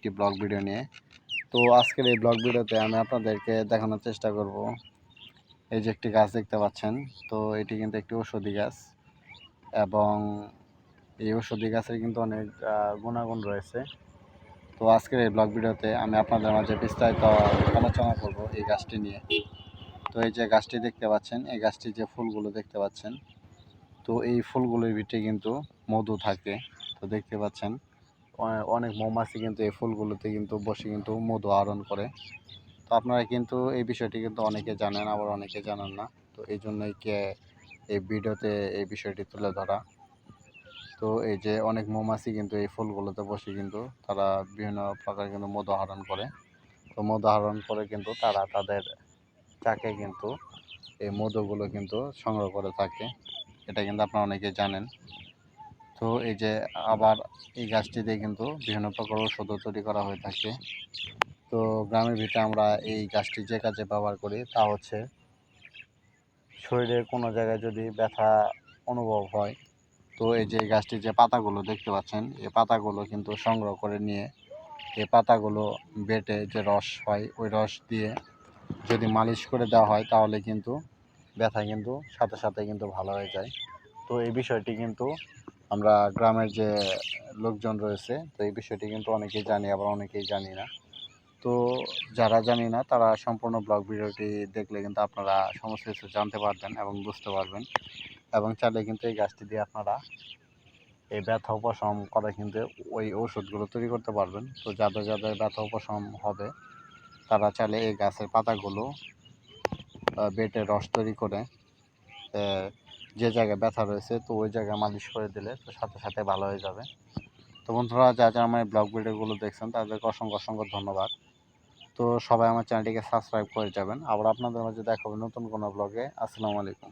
একটি blog video নিয়ে। তো আজকের এই ব্লগ ভিডিওতে আমি আপনাদেরকে দেখানোর চেষ্টা করব এই যে একটি গাছ দেখতে পাচ্ছেন। তো এটি কিন্তু একটি ঔষধি গাছ এবং এই ঔষধি গাছের কিন্তু অনেক গুণাগুণ রয়েছে। তো আজকের এই ব্লগ ভিডিওতে আমি আপনাদের মাঝে বিস্তারিত আলোচনা করব এই গাছটি নিয়ে। তো এই যে গাছটি দেখতে পাচ্ছেন, এই গাছটির যে ফুলগুলো দেখতে পাচ্ছেন, তো এই ফুলগুলোর ভিতরে কিন্তু মধু থাকে। তো দেখতে পাচ্ছেন অনেক মৌমাছি কিন্তু এই ফুলগুলোতে কিন্তু বসে কিন্তু মধু আহরণ করে। তো আপনারা কিন্তু এই বিষয়টি কিন্তু অনেকে জানেন, আবার অনেকে জানেন না। তো এই জন্যই এই ভিডিওতে এই বিষয়টি তুলে ধরা। তো এই যে অনেক মৌমাছি কিন্তু এই ফুলগুলোতে বসে কিন্তু তারা বিভিন্ন প্রকার কিন্তু মধু আহরণ করে। তো মধু আহরণ করে কিন্তু তারা তাদের চাকে কিন্তু এই মধুগুলো কিন্তু সংগ্রহ করে থাকে। এটা কিন্তু আপনারা অনেকে জানেন। তো এই যে আবার এই গাছটি দিয়ে কিন্তু বিভিন্ন প্রকার ঔষধ তৈরি করা হয়ে থাকে। তো গ্রামের ভিতরে আমরা এই গাছটি যে কাজে ব্যবহার করি তা হচ্ছে শরীরের কোনো জায়গায় যদি ব্যথা অনুভব হয়, তো এই যে গাছটির যে পাতাগুলো দেখতে পাচ্ছেন, এই পাতাগুলো কিন্তু সংগ্রহ করে নিয়ে এই পাতাগুলো বেটে যে রস হয়, ওই রস দিয়ে যদি মালিশ করে দেওয়া হয় তাহলে কিন্তু ব্যথা কিন্তু সাথে সাথে কিন্তু ভালো হয়ে যায়। তো এই বিষয়টি কিন্তু আমরা গ্রামের যে লোকজন রয়েছে, তো এই বিষয়টি কিন্তু অনেকেই জানি, আবার অনেকেই জানি না। তো যারা জানি না তারা সম্পূর্ণ ব্লগ ভিডিওটি দেখলে কিন্তু আপনারা সমস্ত কিছু জানতে পারবেন এবং বুঝতে পারবেন, এবং চাইলে কিন্তু এই গাছটি দিয়ে আপনারা এই ব্যথা উপশম করে কিন্তু ওই ওষুধগুলো তৈরি করতে পারবেন। তো যাদের যাদের ব্যথা উপশম হবে তারা চাইলে এই গাছের পাতাগুলো বেটে রস তৈরি করে যে জায়গায় ব্যথা রয়েছে তো ওই জায়গায় মালিশ করে দিলে তো সাথে সাথে ভালো হয়ে যাবে। তো বন্ধুরা, যারা আমার এই ব্লগ ভিডিওগুলো দেখছেন তাদেরকে অসংখ্য অসংখ্য ধন্যবাদ। তো সবাই আমার চ্যানেলটিকে সাবস্ক্রাইব করে যাবেন। আবার আপনাদের মাঝে দেখা হবে নতুন কোনো ব্লগে। আসসালামু আলাইকুম।